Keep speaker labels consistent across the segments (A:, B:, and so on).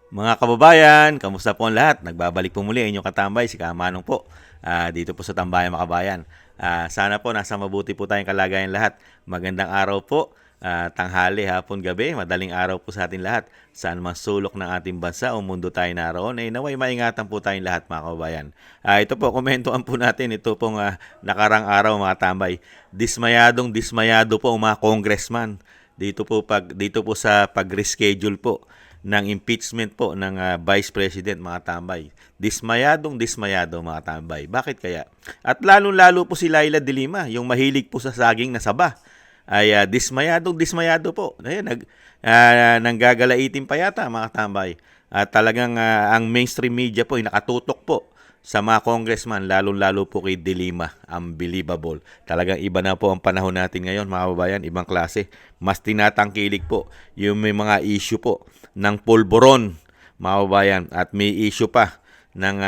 A: Mga kababayan, kamusta po ang lahat? Nagbabalik po muli ang inyong katambay, si Kamanong po, dito po sa Tambayan Makabayan. Sana po nasa mabuti po tayong kalagayan lahat. Magandang araw po, tanghali, hapon, gabi, madaling araw po sa ating lahat. Saan man sulok ng ating bansa o mundo tayo naroon, naway maingatan po tayong lahat mga kababayan. Ito po, komentuhan po natin, ito pong nakarang araw mga tambay. Dismayado po ang mga congressman dito po sa pag-reschedule po ng impeachment po ng Vice President mga tambay. Dismayado mga tambay. Bakit kaya? At lalo-lalo po si Laila de Lima, yung mahilig po sa saging na saba, ay dismayado po. Ayan, nanggagalaitin pa yata mga tambay. At talagang ang mainstream media po ay nakatutok po sa mga congressman, lalo-lalo po kay De Lima. Unbelievable. Talagang iba na po ang panahon natin ngayon, mga kababayan. Ibang klase. Mas tinatangkilik po yung may mga issue po ng pulburon, mga kababayan. At may issue pa ng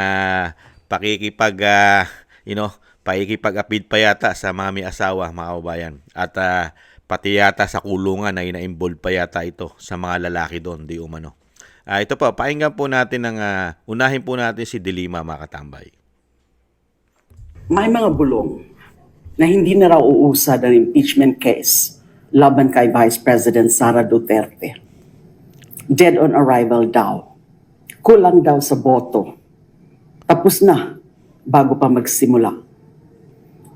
A: pakikipag-apid pa yata sa mga may asawa, mga kababayan. At pati yata sa kulungan ay na-involve pa yata ito sa mga lalaki doon, di umano. Ito po, pakinggan po natin unahin po natin si De Lima, mga katambay.
B: May mga bulong na hindi na raw uusad ang impeachment case laban kay Vice President Sara Duterte. Dead on arrival daw. Kulang daw sa boto. Tapos na bago pa magsimula.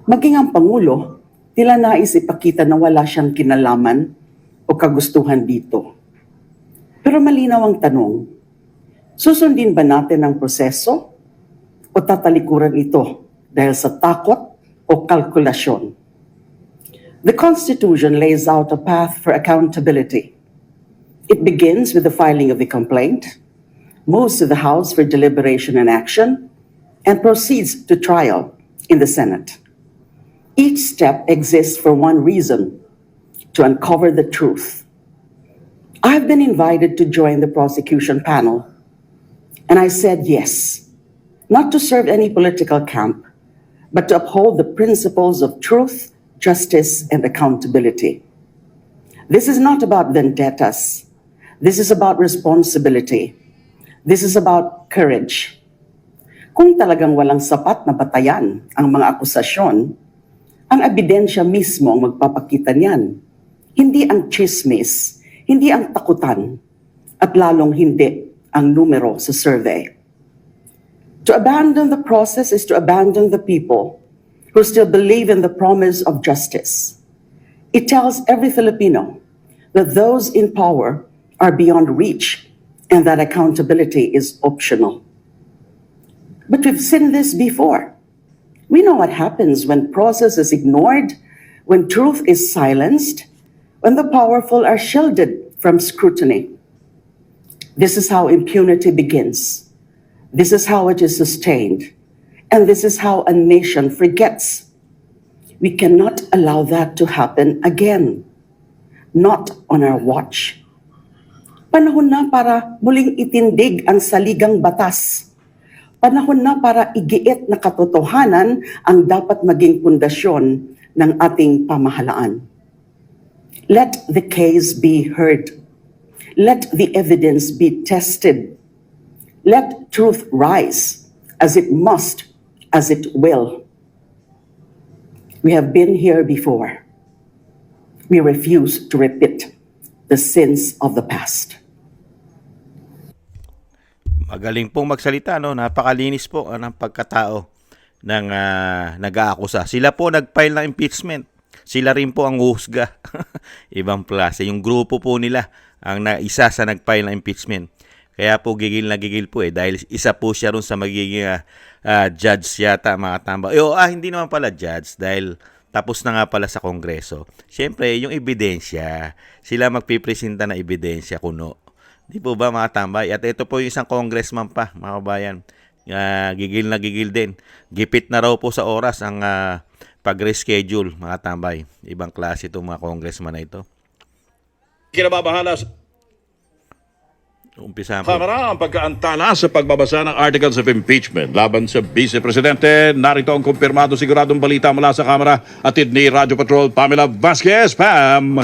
B: Maging ang Pangulo, tila nais ipakita na wala siyang kinalaman o kagustuhan dito. Pero malinaw ang tanong, susundin ba natin ang proseso o tatalikuran ito dahil sa takot o kalkulasyon? The Constitution lays out a path for accountability. It begins with the filing of the complaint, moves to the House for deliberation and action, and proceeds to trial in the Senate. Each step exists for one reason, to uncover the truth. I've been invited to join the prosecution panel, and I said yes, not to serve any political camp, but to uphold the principles of truth, justice, and accountability. This is not about vendettas. This is about responsibility. This is about courage. Kung talagang walang sapat na batayan ang mga akusasyon, ang ebidensya mismo ang magpapakita niyan. Hindi ang chismis, hindi ang takutan, at lalong hindi ang numero sa survey. To abandon the process is to abandon the people who still believe in the promise of justice. It tells every Filipino that those in power are beyond reach and that accountability is optional. But we've seen this before. We know what happens when process is ignored, when truth is silenced, when the powerful are shielded from scrutiny. This is how impunity begins. This is how it is sustained. And this is how a nation forgets. We cannot allow that to happen again. Not on our watch. Panahon na para muling itindig ang saligang batas. Panahon na para igiit na katotohanan ang dapat maging pundasyon ng ating pamahalaan. Let the case be heard. Let the evidence be tested. Let truth rise as it must, as it will. We have been here before. We refuse to repeat the sins of the past.
A: Magaling pong magsalita, no? Napakalinis po ng pagkatao ng nag-aakusa. Sila po nag-file ng impeachment. Sila rin po ang uhusga. Ibang klase. Yung grupo po nila ang isa sa nag-file ng impeachment. Kaya po gigil na gigil po dahil isa po siya ron sa magiging judge yata, mga tambay. Hindi naman pala judge dahil tapos na nga pala sa Kongreso. Siyempre, yung ebidensya, sila magpipresenta na ebidensya kuno. Di po ba, mga tambay? At ito po yung isang congressman pa, mga kabayan. Gigil na gigil din. Gipit na raw po sa oras ang pag-reschedule, mga tambay. Ibang klase itong mga congressman na ito.
C: Kinababahala sa
A: Umpisa po.
C: Kamara ang pagkaantala sa pagbabasa ng Articles of Impeachment laban sa Vice Presidente. Narito ang kumpirmado siguradong balita mula sa Kamara. Atid ni Radyo Patrol Pamela Vasquez. Pam!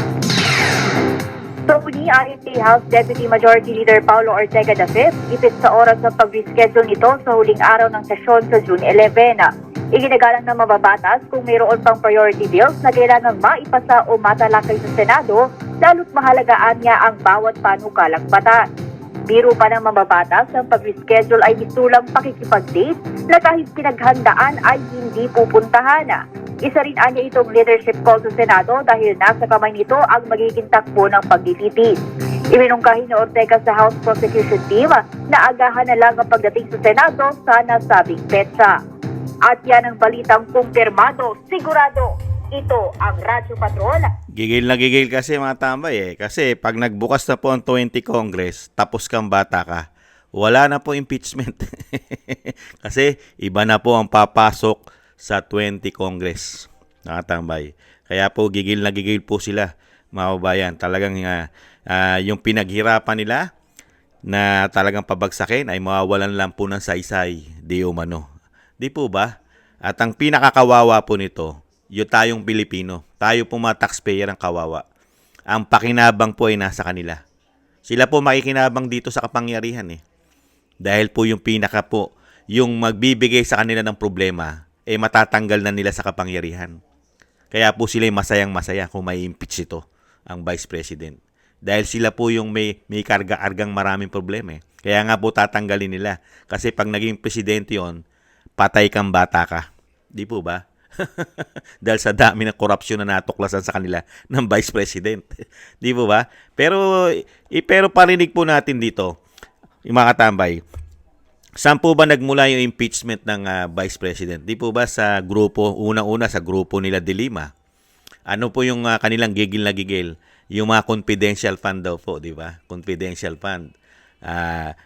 D: Pero ni INT House Deputy Majority Leader Paulo Ortega V, ipit sa oras ng pag-reschedule nito sa huling araw ng sesyon sa June 11. Iginagalang ng mababatas kung mayroon pang priority bills na kailangang maipasa o matalakay sa Senado, lalo't mahalagaan niya ang bawat panukalang batas. Biro pa ng mababatas, ang pag-reschedule ay misulang pakikipag-date na kahit pinaghandaan ay hindi pupuntahan. Isa rin anya itong leadership call sa Senado dahil nasa kamay nito ang magiging takbo ng paglilitis. Iminungkahi ni Ortega sa House Prosecution Team na agahan na lang ang pagdating sa Senado sa nasabing petsa. At yan ang balitang kumpirmado, sigurado. Ito ang Radyo Patrol.
A: Gigil na gigil kasi mga tambay Kasi pag nagbukas na po ang 20 Congress, tapos kang bata ka, wala na po impeachment. Kasi iba na po ang papasok sa 20 Congress, mga tambay. Kaya po gigil na gigil po sila, mga kababayan. Talagang yung pinaghirapan nila na talagang pabagsakin ay mawawalan lang po ng saysay, di umano. Di po ba? At ang pinakakawawa po nito, yung tayong Pilipino, tayo po mga taxpayer ang kawawa. Ang pakinabang po ay nasa kanila. Sila po makikinabang dito sa kapangyarihan Dahil po yung pinaka po, yung magbibigay sa kanila ng problema, matatanggal na nila sa kapangyarihan. Kaya po sila masayang-masaya kung may impeach ito, ang Vice President. Dahil sila po yung may karga-argang maraming problema Kaya nga po tatanggalin nila. Kasi pag naging presidente yon, patay kang bata ka. Di po ba? Dahil sa dami ng korupsyon na natuklasan sa kanila ng Vice President. Di po ba? Pero parinig po natin dito, yung mga katambay, saan po ba nagmula yung impeachment ng Vice President? Di po ba sa grupo, unang-una sa grupo nila De Lima? Ano po yung kanilang gigil na gigil? Yung mga confidential fund daw po, di ba? Confidential fund.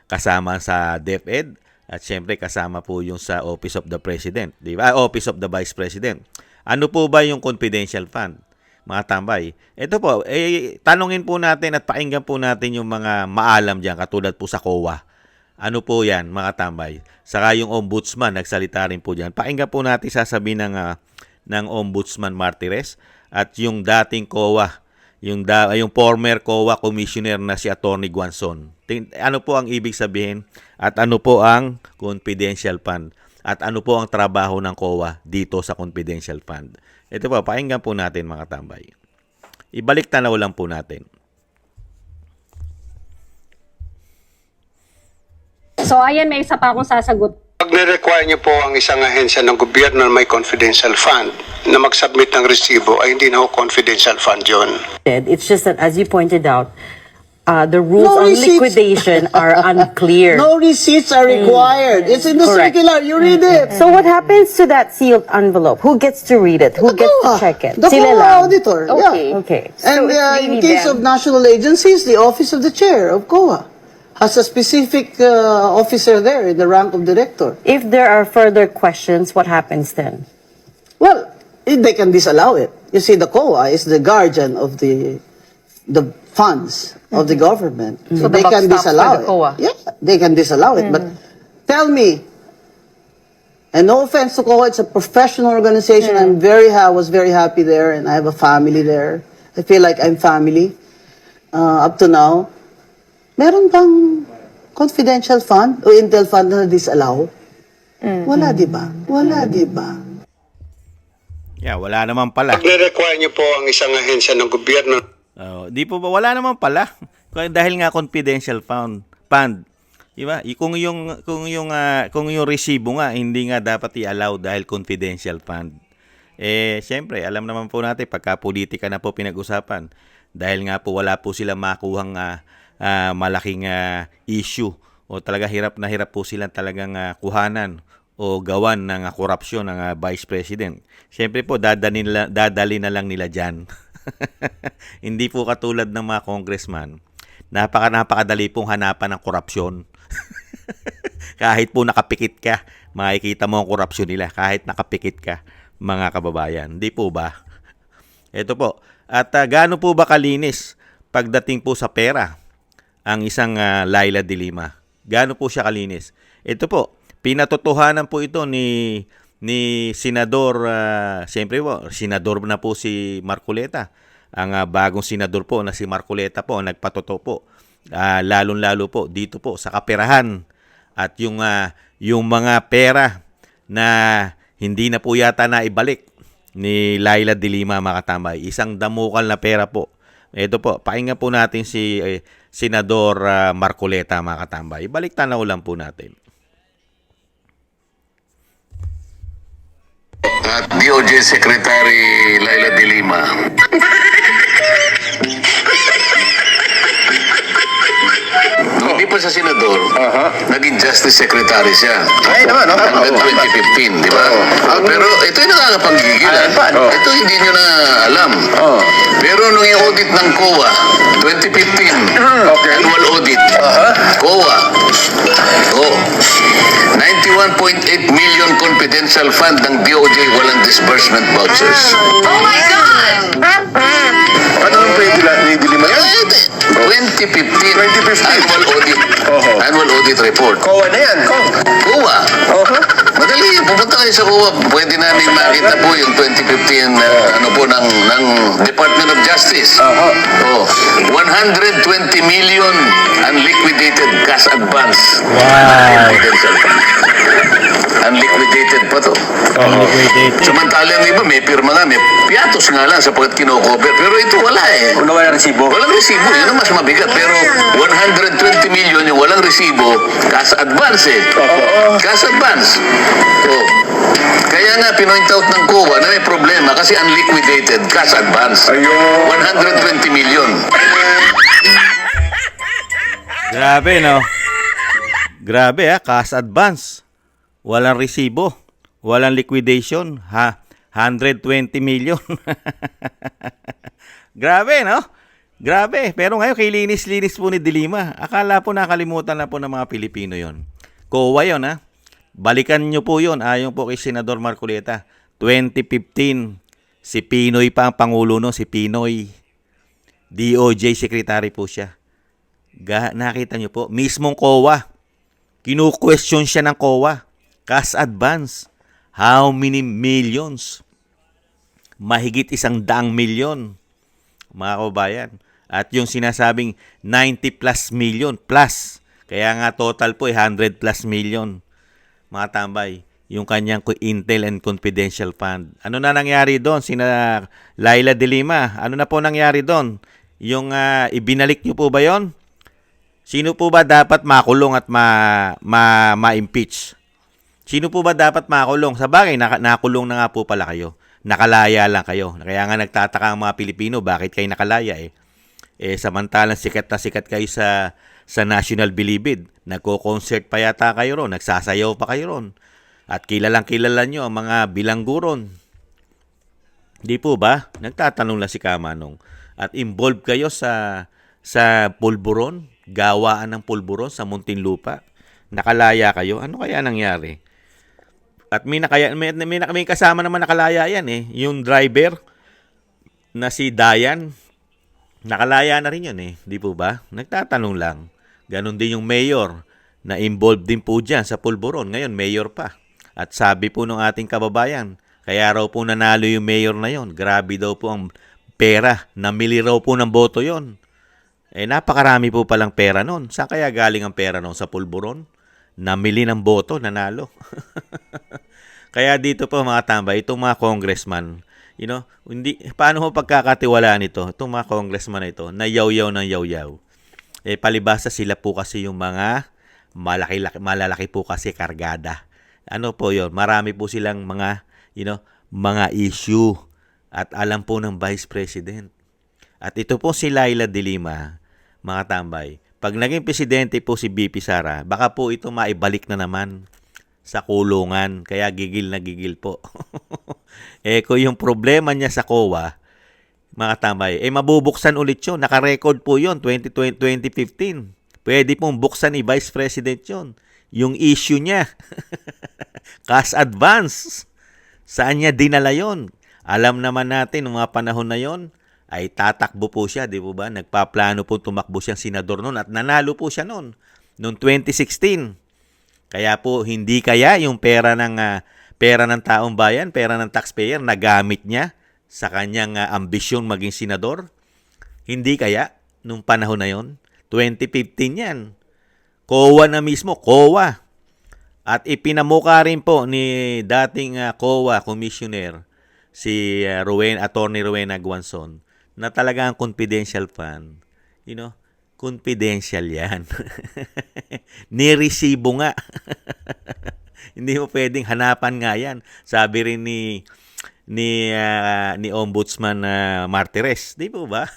A: Kasama sa DepEd at syempre kasama po yung sa Office of the President, di ba? Office of the Vice President. Ano po ba yung confidential fund? Mga tambay. Ito po, tanungin po natin at pakinggan po natin yung mga maalam diyan katulad po sa COA. Ano po yan, mga tambay? Saka yung ombudsman, nagsalita rin po dyan. Pakinggan po natin sasabihin ng ombudsman Martires at yung dating COA, yung former COA commissioner na si Attorney Guanzon. Ano po ang ibig sabihin at ano po ang confidential fund at ano po ang trabaho ng COA dito sa confidential fund. Ito po, pakinggan po natin mga tambay. Ibalik tanaw lang po natin.
E: So ayan, may isa pa akong sasagot.
F: Pag nire-require niyo po ang isang ahensya ng gobyerno na may confidential fund na mag-submit ng resibo, ay hindi na ho confidential fund yun.
G: It's just that, as you pointed out, the rules
H: No
G: on
H: receipts.
G: liquidation are unclear.
H: No receipts are required. It's in the
G: Correct.
H: circular. You read it.
G: So what happens to that sealed envelope? Who gets to read it? Who gets to check it?
H: The
G: Sila
H: COA
G: lang.
H: auditor.
E: Okay.
H: Yeah.
G: Okay.
H: And
E: it's really
H: in case
E: them.
H: of national agencies, the office of the chair of COA has a specific officer there in the rank of director.
G: If there are further questions, what happens then?
H: Well, they can disallow it. You see, the COA is the guardian of the funds of the government. So
G: the
H: they
G: buck
H: can
G: stops
H: disallow
G: with the
H: it.
G: COA.
H: Yeah, they can disallow it. But tell me, and no offense to COA, it's a professional organization. I was very happy there, and I have a family there. I feel like I'm family up to now. Meron bang confidential fund o intel fund na disallow? Wala, di ba? Wala, di ba?
A: Yeah, wala naman pala.
F: Pag nire-require niyo po ang isang ahensya ng gobyerno
A: Di po ba wala naman pala? Dahil nga confidential fund. Di ba? Kung yung resibo nga hindi nga dapat i-allow dahil confidential fund. Siyempre, alam naman po natin pagka politika na po pinag-usapan dahil nga po wala po silang makuhang malaking issue o talaga hirap po silang talagang kuhanan o gawan ng korupsyon ng Vice President. Siyempre po, dadali na lang nila dyan. Hindi po katulad ng mga congressman. Napakadali pong hanapan ng korupsyon. Kahit po nakapikit ka, makikita mo ang korupsyon nila. Kahit nakapikit ka, mga kababayan. Hindi po ba? Ito po. At gaano po ba kalinis pagdating po sa pera ang isang Laila de Lima? Gaano po siya kalinis? Ito po, pinatotohanan po ito ni Senador, siyempre po, Senador na po si Marcoleta. ang bagong senador po na si Marcoleta po ang nagpatoto po. Lalong-lalo po dito po sa kaperahan at yung mga pera na hindi na po yata naibalik ni Laila de Lima, mga katambay. Isang damukal na pera po. Ito po, pakinggan po natin si Senador Marcoleta, mga katambay. Balik tanaw lang po natin.
I: At DOJ Secretary Laila de Lima. Nung hindi pa sa senador, naging Justice Secretary siya.
J: Ay naman, no?
I: Hanggang 2015, di ba? Pero ito yung nakakapanggigilan. Ito hindi nyo na alam. Pero nung i-audit ng COA, 2015, annual audit, COA, 91.8 million confidential fund ng DOJ walang disbursement vouchers.
J: Oh my God! Ano nung pwede ni Dilima yan?
I: 2015 annual audit. Annual audit report.
J: COA na yan.
I: COA. Madali, pupunta kayo sa COA. Pwede namin makita po yung 2015 ng Department of Justice. 120 million unliquidated cash advance. Confidential fund. Unliquidated pa to. Samantalang yung iba, may pirma nga, may piatos nga lang sapagkat kinocover. Pero ito wala eh.
J: Wala resibo.
I: Walang resibo, yun ang mas mabigat. Pero 120 million yung walang resibo, cash advance eh. Cash advance. Kaya nga, pinoint out ng COA na may problema kasi unliquidated cash advance. 120 million.
A: Grabe, no? Grabe, cash advance. Walang resibo. Walang liquidation. 120 million. Grabe, no? Grabe. Pero ngayon, kilinis-linis po ni de Lima. Akala po nakalimutan na po ng mga Pilipino yon. COA yon, ha? Balikan nyo po yon. Ayon po kay Senador Marcoleta. 2015, si Pinoy pa ang Pangulo, no? Si Pinoy. DOJ Secretary po siya. Nakita nyo po, mismong COA. Kinu-question siya ng COA. Cash advance. How many millions? Mahigit 100 milyon, mga kababayan. At yung sinasabing 90 plus million plus. Kaya nga total po 100 plus million, mga tambay. Yung kanyang Intel and Confidential Fund. Ano na nangyari doon? Sina Laila de Lima, ano na po nangyari doon? Yung ibinalik nyo po ba yon? Sino po ba dapat makulong at ma-impeach? Sino po ba dapat makulong? Sa bagay, nakulong na nga po pala kayo. Nakalaya lang kayo. Kaya nga nagtataka ang mga Pilipino, bakit kayo nakalaya eh? Samantalang sikat na sikat kayo sa National Bilibid. Nagko-concert pa yata kayo ron. Nagsasayaw pa kayo ron. At kilalang kilala nyo ang mga bilangguron. Di po ba? Nagtatanong lang si Kamanong. At involved kayo sa pulburon, gawaan ng pulburon sa Muntinlupa. Nakalaya kayo. Ano kaya nangyari? At may kasama naman nakalaya yan eh. Yung driver na si Dayan, nakalaya na rin yun eh. Di po ba? Nagtatanong lang. Ganon din yung mayor na involved din po dyan sa pulburon. Ngayon, mayor pa. At sabi po ng ating kababayan, kaya raw po nanalo yung mayor na yon. Grabe daw po ang pera. Namili raw po ng boto yon. Napakarami po palang pera nun. Saan kaya galing ang pera nun? Sa pulburon? Namili ng boto, nanalo. Kaya dito po mga tambay, itong mga congressman, paano mo pagkakatiwalaan ito? Itong mga congressman na ito, na yaw-yaw ng yaw-yaw. Palibasa sila po kasi yung mga malalaki po kasi kargada. Ano po yon? Marami po silang mga issue at alam po ng Vice President. At ito po si Laila de Lima, mga tambay. Pag naging presidente po si BP Sara, baka po ito maibalik na naman sa kulungan. Kaya gigil na gigil po. Kung yung problema niya sa COA, mga tambay, mabubuksan ulit yun. Naka-record po yun, 2015. Pwede pong buksan ni Vice President yun. Yung issue niya. Cash advance. Saan niya dinala yun? Alam naman natin, ng mga panahon na yon ay tatakbo po siya, di po ba? Nagpaplano po tumakbo siyang senador noon at nanalo po siya noon, noong 2016. Kaya po, hindi kaya yung pera ng taong bayan, pera ng taxpayer, nagamit niya sa kanyang ambisyon maging senador? Hindi kaya nung panahon na yon? 2015 yan. COA na mismo, COA. At ipinamuka rin po ni dating COA Commissioner si Attorney Rowena Guanzon na talagang confidential fund. Confidential yan. Niresibo nga. Hindi mo pwedeng hanapan nga yan. Sabi rin ni Ombudsman Martires, di po ba?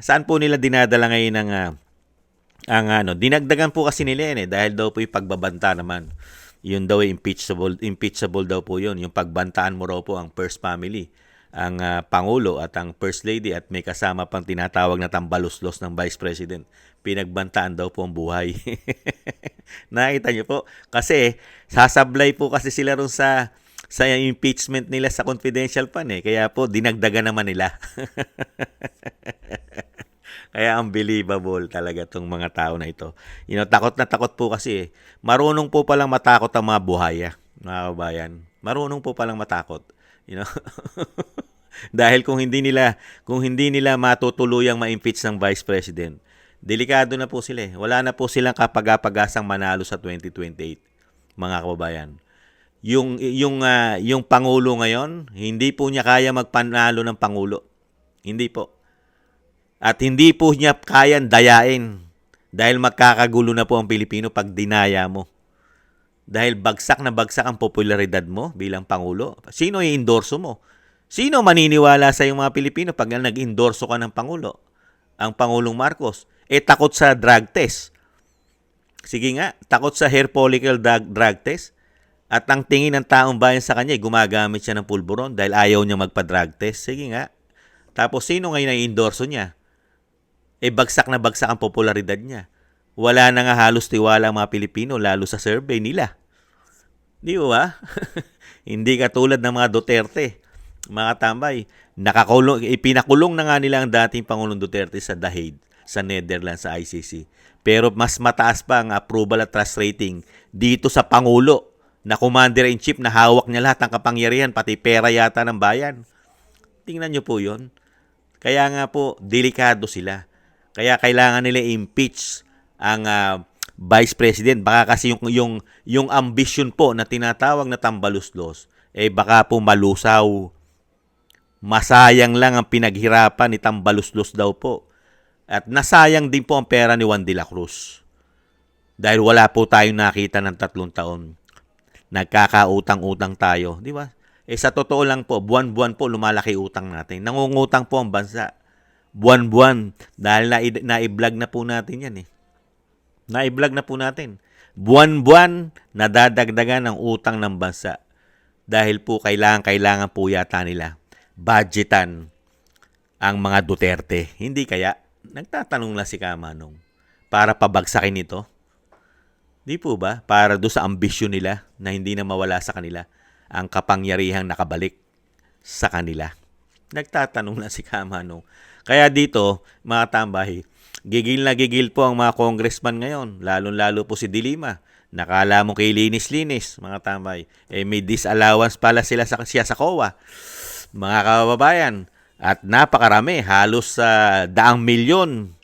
A: Saan po nila dinadala ngayon dinagdagan po kasi nila yan dahil daw po yung pagbabanta naman. Yun daw impeachable daw po yun. Yung pagbantaan mo raw po ang first family, ang Pangulo at ang First Lady at may kasama pang tinatawag na tambaluslos ng Vice President. Pinagbantaan daw po ang buhay. Nakita niyo po? Kasi sasablay po kasi sila ron sa impeachment nila sa confidential fund Kaya po dinagdagan naman nila. Kaya unbelievable talaga itong mga tao na ito. Takot na takot po kasi Marunong po palang matakot ang mga buhaya, mga kabayan. Marunong po palang matakot. Dahil kung hindi nila matutuluyang ma-impeach ng Vice President, delikado na po sila Wala na po silang kapag-apagasang manalo sa 2028, mga kababayan. Yung Pangulo ngayon, hindi po niya kaya magpanalo ng Pangulo. Hindi po. At hindi po niya kayang dayain dahil magkakagulo na po ang Pilipino pag dinaya mo. Dahil bagsak na bagsak ang popularidad mo bilang Pangulo. Sino i-endorso mo? Sino maniniwala sa yung mga Pilipino pag nag-endorso ka ng Pangulo? Ang Pangulong Marcos. Takot sa drug test. Sige nga, takot sa hair follicle drug test. At ang tingin ng taong bayan sa kanya, gumagamit siya ng pulburon dahil ayaw niya magpa-drug test. Sige nga. Tapos sino ngayon ang endorso niya? Bagsak na bagsak ang popularidad niya. Wala na nga halos tiwala ang mga Pilipino, lalo sa survey nila. Di ba? Hindi katulad ng mga Duterte, mga tambay. Ipinakulong na nga nila ang dating Pangulong Duterte sa The Hague, sa Netherlands, sa ICC. Pero mas mataas pa ang approval at trust rating dito sa Pangulo na Commander-in-Chief na hawak niya lahat ng kapangyarihan, pati pera yata ng bayan. Tingnan niyo po yun. Kaya nga po, delikado sila. Kaya kailangan nila impeach ang Vice President. Baka kasi yung ambition po na tinatawag na tambaluslos, baka po malusaw. Masayang lang ang pinaghirapan ni tambaluslos daw po. At nasayang din po ang pera ni Juan de la Cruz. Dahil wala po tayong nakita ng 3 taon. Nagkakautang-utang tayo. Di ba? Sa totoo lang po, buwan-buwan po lumalaki utang natin. Nangungutang po ang bansa. Buwan-buwan. Dahil na-i-vlog na po natin yan Na-i-vlog na po natin. Buwan-buwan nadadagdagan ang utang ng bansa. Dahil po kailangan po yata nila budgetan ang mga Duterte. Hindi kaya? Nagtatanong lang si Kamanong para pabagsakin ito. Di po ba? Para do sa ambisyon nila na hindi na mawala sa kanila ang kapangyarihang nakabalik sa kanila. Nagtatanong lang si Kamanong. Kaya dito, mga tambay, gigil na gigil po ang mga congressman ngayon, lalong-lalo po si Dilima. Nakala mo kay linis-linis, mga tambay. May disallowance pala siya sa COA. Mga kababayan, at napakarami, halos sa 100,000,000.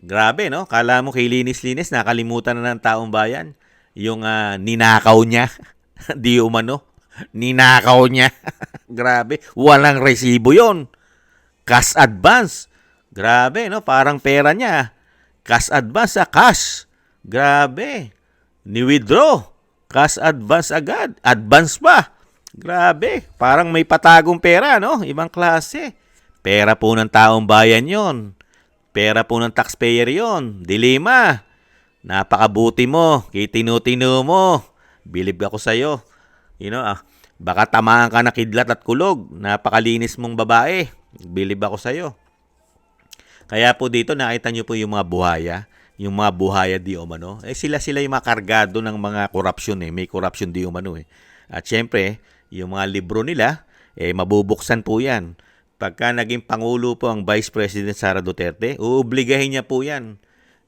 A: Grabe, no? Kala mo kay linis-linis, nakalimutan na ng taong bayan. Yung ninakaw niya, di umano, ninakaw niya. Grabe, walang resibo yon. Cash advance. Grabe, no? Parang pera niya. Cash advance sa cash. Grabe. Ni-withdraw. Cash advance agad. Advance pa. Grabe. Parang may patagong pera, no? Ibang klase. Pera po ng taong bayan yon. Pera po ng taxpayer yon. Dilima. Napakabuti mo. Kitino-tino mo. Bilib ako sa'yo. Baka tamaan ka na kidlat at kulog. Napakalinis mong babae. Bilib ako sa'yo. Kaya po dito nakita nyo po yung mga buhaya. Yung mga buhaya di umano. Sila yung mga kargado ng mga korupsyon. May korupsyon di umano. At syempre, yung mga libro nila, mabubuksan po yan. Pagka naging Pangulo po ang Vice President Sara Duterte, uubligahin niya po yan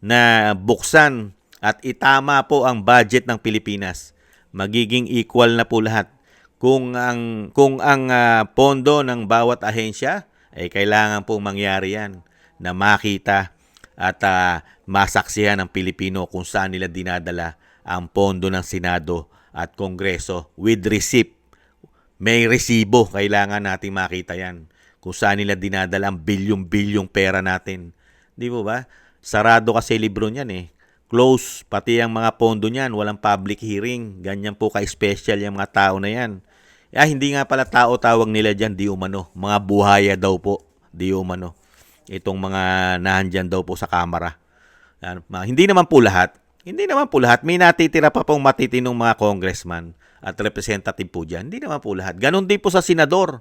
A: na buksan at itama po ang budget ng Pilipinas. Magiging equal na po lahat. kung ang pondo ng bawat ahensya ay kailangan pong mangyari yan na makita at masaksihan ng Pilipino kung saan nila dinadala ang pondo ng Senado at Kongreso with receipt. May resibo, kailangan natin makita yan. Kung saan nila dinadala ang bilyong-bilyong pera natin. Di po ba? Sarado kasi libro niyan eh. Close, pati ang mga pondo niyan, walang public hearing. Ganyan po ka-special yung mga tao na yan. Hindi nga pala tao tawag nila dyan, di umano. Mga buhaya daw po, di umano. Itong mga nahandyan daw po sa kamara. Hindi naman po lahat. May natitira pa pong matitinong mga congressman at representative po dyan. Hindi naman po lahat. Ganon din po sa senador.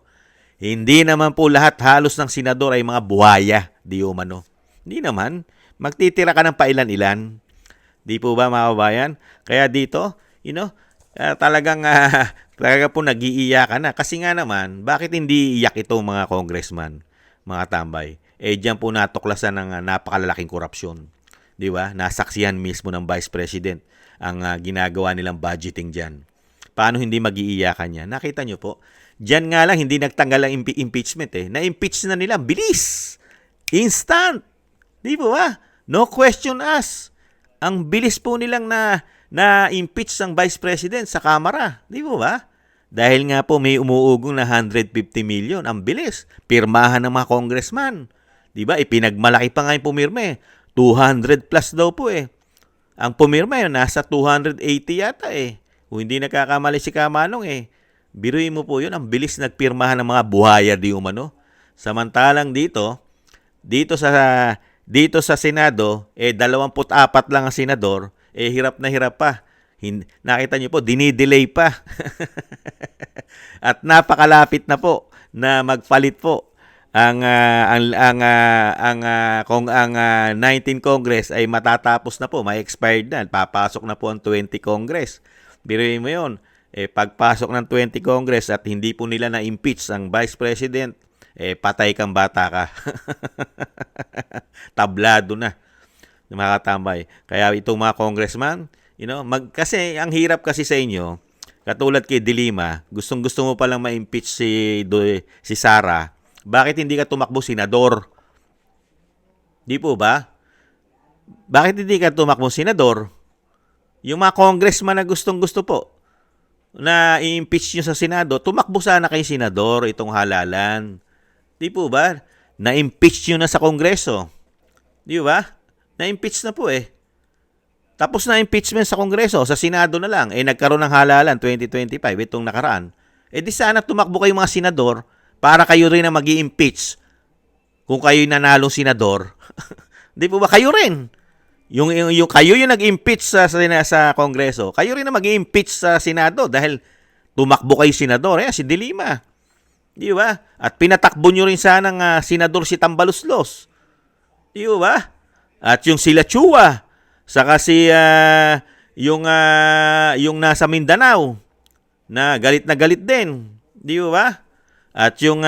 A: Hindi naman po lahat halos ng senador ay mga buhaya, di umano. Hindi naman. Magtitira ka ng pailan-ilan. Di po ba mga kabayan? Kaya dito, talagang po nag-iiyakan na. Kasi nga naman, bakit hindi iyak itong mga congressman, mga tambay? Diyan po natuklasan ng napakalalaking korupsyon. Di ba? Nasaksihan mismo ng Vice President ang ginagawa nilang budgeting dyan. Paano hindi mag-iiyakan yan? Nakita nyo po, dyan nga lang hindi nagtanggal ang impeachment eh. Na-impeach na nila. Bilis! Instant! Di po ba? No question asked. Ang bilis po nilang na-impeach ang Vice President sa Kamara. Di po ba? Dahil nga po may umuugong na 150 million. Ang bilis. Pirmahan ng mga congressman. Di ba? Pinagmalaki pa nga yung pumirme. 200 plus daw po eh. Ang pumirma yun, nasa 280 yata eh. Kung hindi nagkakamali si Kamanong eh. Biruin mo po yun, ang bilis nagpirmahan ng mga buhaya di umano. Samantalang dito sa Senado, 24 lang ang senador, hirap na hirap pa. Nakita niyo po, dinidelay pa. At napakalapit na po na magpalit po ang 19 Congress ay matatapos na po, may expired na, papasok na po ang 20 Congress. Biruin mo 'yon. Pagpasok ng 20 Congress at hindi po nila na-impeach ang Vice President, patay kang bata ka. Tablado na. Mga katambay. Kaya itong mga congressman, kasi ang hirap kasi sa inyo, katulad kay Dilima, gustong-gusto mo palang ma-impeach si Sara. Bakit hindi ka tumakbo senador? Di po ba? Bakit hindi ka tumakbo senador? Yung mga congressman na gustong-gusto po na i-impeach nyo sa Senado, tumakbo sana kay senador itong halalan. Di po ba? Na-impeach nyo na sa Kongreso. Di ba? Na-impeach na po eh. Tapos na impeachment sa Kongreso, sa Senado na lang. Nagkaroon ng halalan 2025 itong nakaraan. Di sana tumakbo kayo mga senador para kayo rin na mag-i-impeach kung kayo nanalong senador. Di po ba? Kayo rin. Yung kayo yung nag-impeach sa Kongreso, kayo rin na mag-i-impeach sa Senado dahil tumakbo kayo senador. Si Dilima. Di ba? At pinatakbo nyo rin sana ng senador si Tambaluslos. Di ba? At yung sila Chua, saka yung nasa Mindanao na galit din. Di ba? At yung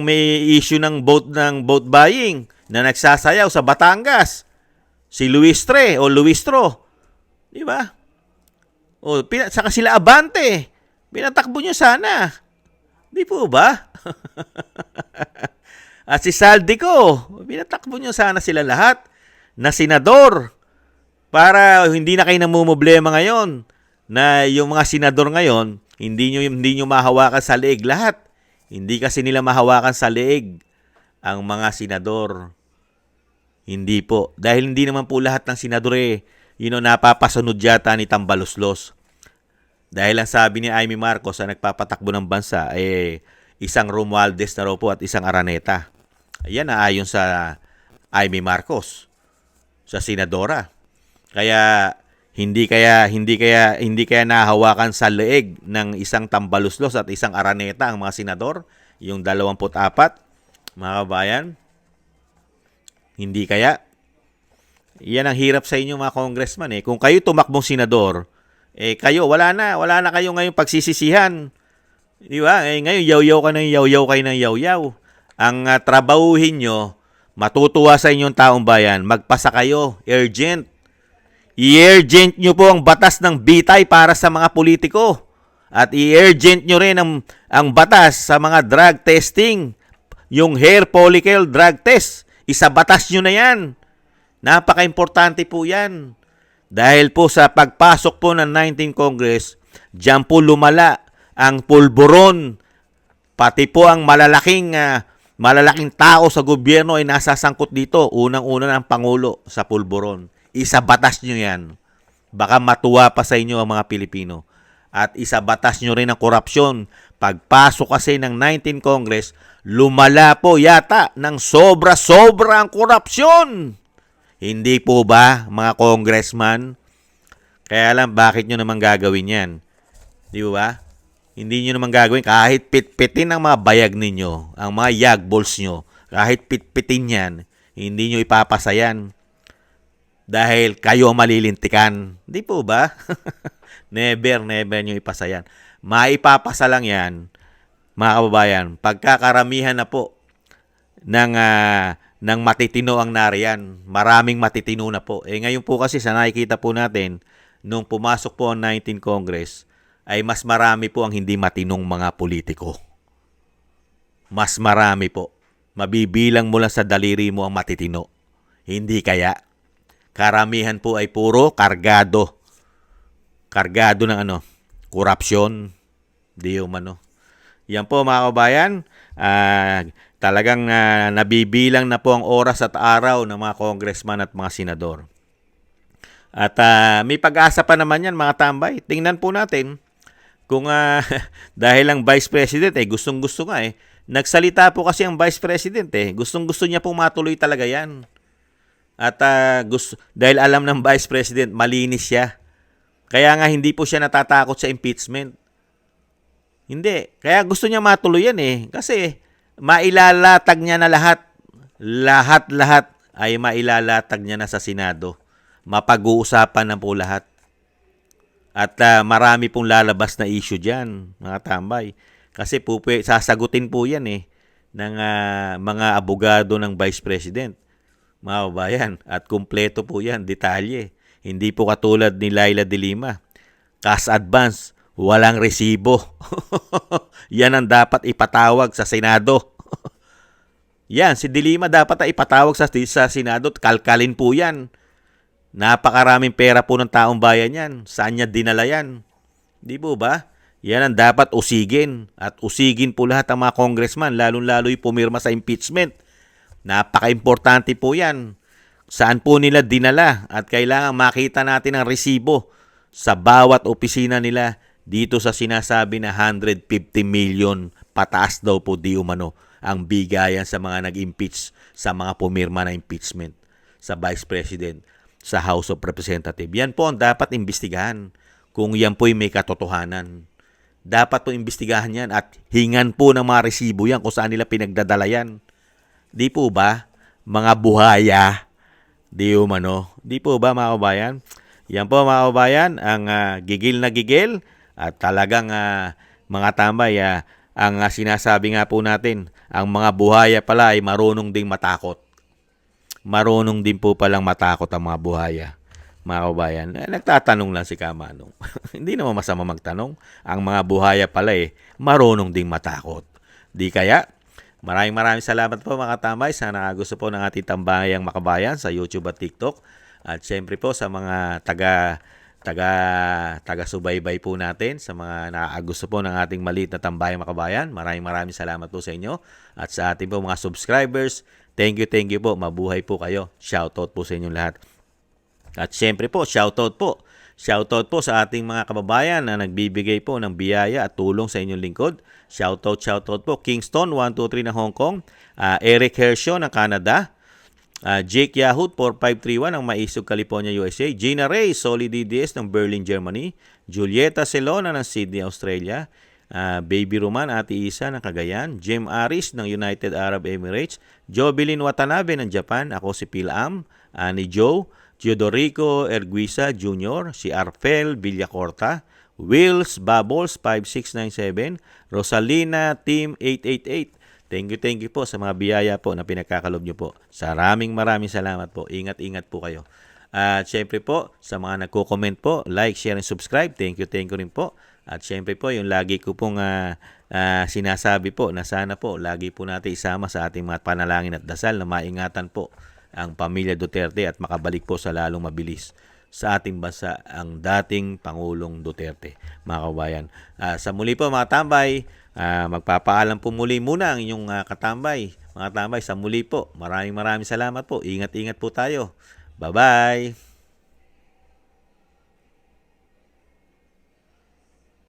A: may issue ng vote buying na nagsasayaw sa Batangas, si Luistro. Di ba? Saka sila Abante. Pinatakbo nyo sana. Di po ba? At si Saldico, pinatakbo nyo sana sila lahat na senador para hindi na kayo namumblema ngayon na yung mga senador ngayon, hindi nyo mahawakan sa leeg lahat. Hindi kasi nila mahawakan sa leeg ang mga senador. Hindi po. Dahil hindi naman po lahat ng senador napapasunod yata ni Tambaluslos. Dahil ang sabi ni Amy Marcos na nagpapatakbo ng bansa, isang Romualdez na raw po at isang Araneta. Ayan na ayon sa Amy Marcos, sa senadora. Kaya hindi kaya nahawakan sa leeg ng isang Tambaluslos at isang Araneta ang mga senador, yung 24, mga kabayan. Hindi kaya. Yan ang hirap sa inyo mga congressman Kung kayo tumakbong senador, kayo wala na kayo ngayong pagsisisihan. Di ba? Ngayon yaw-yaw kayo ng yaw-yaw. Ang trabahuhin nyo, matutuwa sa inyong taong bayan, magpasa kayo, urgent. I-urgent nyo po ang batas ng bitay para sa mga politiko. At i-urgent nyo rin ang batas sa mga drug testing. Yung hair follicle drug test. Isabatas nyo na yan. Napaka-importante po yan. Dahil po sa pagpasok po ng 19th Congress, diyan po lumala ang pulburon. Pati po ang malalaking tao sa gobyerno ay nasasangkot dito. Unang-una ng Pangulo sa pulburon. Isabatas nyo yan. Baka matuwa pa sa inyo ang mga Pilipino. At isabatas nyo rin ang korupsyon. Pagpasok kasi ng 19th Congress, lumala po yata ng sobra-sobra ang korupsyon. Hindi po ba, mga congressman? Kaya lang, bakit nyo naman gagawin yan? Di ba? Hindi nyo naman gagawin kahit pitpitin ang mga bayag ninyo, ang mga yagballs nyo, kahit pitpitin yan, hindi nyo ipapasayan. Dahil kayo ang malilintikan. Di po ba? Never nyo ipasayan. Maipapasa lang yan, mga kababayan, pagkakaramihan na po ng matitino ang nariyan. Maraming matitino na po. Ngayon po kasi sa nakikita po natin, nung pumasok po ang 19th Congress, ay mas marami po ang hindi matinong mga politiko. Mas marami po. Mabibilang mo lang sa daliri mo ang matitino. Hindi kaya. Karamihan po ay puro kargado. Kargado ng korupsyon. Di umano. Yan po mga kabayan. Talagang nabibilang na po ang oras at araw ng mga congressman at mga senador. At may pag-asa pa naman yan mga tambay. Tingnan po natin kung dahil ang Vice President gustong-gusto nga nagsalita po kasi ang Vice President gustong-gusto niya pong matuloy talaga yan. At dahil alam ng Vice President malinis siya. Kaya nga hindi po siya natatakot sa impeachment. Hindi. Kaya gusto niya matuloy yan kasi mailalatag niya na lahat. Lahat ay mailalatag niya na sa Senado. Mapag-uusapan na po lahat. At marami pong lalabas na issue dyan, mga tambay. Kasi po, sasagutin po yan ng mga abogado ng Vice President. Mga kabayan. At kumpleto po yan, detalye. Hindi po katulad ni Laila de Lima. Cash advance. Walang resibo. Yan ang dapat ipatawag sa Senado. Yan, si Dilima dapat ay ipatawag sa Senado. Kalkalin po yan. Napakaraming pera po ng taong bayan yan. Saan niya dinala yan? Di po ba? Yan ang dapat usigin. At usigin po lahat ang mga congressman, lalong-lalo yung pumirma sa impeachment. Napaka-importante po yan. Saan po nila dinala? At kailangan makita natin ang resibo sa bawat opisina nila dito sa sinasabi na 150 million pataas daw po di umano ang bigayan sa mga nag-impeach, sa mga pumirma na impeachment sa Vice President, sa House of Representatives. Yan po ang dapat imbestigahan kung yan po may katotohanan. Dapat po imbestigahan yan at hingan po ng mga resibo yan kung saan nila pinagdadala yan. Di po ba? Mga buhaya. Di umano. Di po ba mga kabayan? Yan po mga kabayan, ang gigil na gigil. At talagang mga tambay, ang sinasabi nga po natin, ang mga buhaya pala ay marunong ding matakot. Marunong din po palang matakot ang mga buhaya. Mga kabayan, nagtatanong lang si Kamanong. Hindi naman masama magtanong. Ang mga buhaya pala marunong ding matakot. Di kaya, maraming salamat po mga tambay. Sana gusto po ng ating tambayang makabayan sa YouTube at TikTok. At syempre po sa mga taga-subaybay po natin, sa mga nakakagusto po ng ating maliit na tambayang makabayan. Maraming salamat po sa inyo. At sa ating po mga subscribers, thank you po. Mabuhay po kayo. Shoutout po sa inyong lahat. At syempre po, shoutout po sa ating mga kababayan na nagbibigay po ng biyaya at tulong sa inyong lingkod. Shoutout po. Kingston 123 ng Hong Kong, Eric Hershaw ng Canada, Jake Yahoo 4531 ng Maisog, California, USA, Gina Ray, Solid DDS ng Berlin, Germany, Julieta Celona ng Sydney, Australia, Baby Roman, Ate Isa ng Cagayan, Jim Aris ng United Arab Emirates, Jovelyn Watanabe ng Japan, ako si Phil Am, ni Joe, Teodorico Erguisa Jr., si Arfel Villacorta, Wills Bubbles 5697, Rosalina Team 888. Thank you po sa mga biyaya po na pinagkakalob nyo po. Maraming salamat po. Ingat po kayo. At syempre po, sa mga nagko-comment po, like, share, and subscribe. Thank you rin po. At syempre po, yung lagi ko pong sinasabi po na sana po lagi po natin isama sa ating mga panalangin at dasal na maingatan po ang pamilya Duterte at makabalik po sa lalong mabilis sa ating bansa ang dating Pangulong Duterte, mga kabayan. Sa muli po mga tambay, magpapaalam po muli muna ang inyong katambay. Mga tambay, sa muli po, maraming salamat po. Ingat-ingat po tayo. Bye-bye!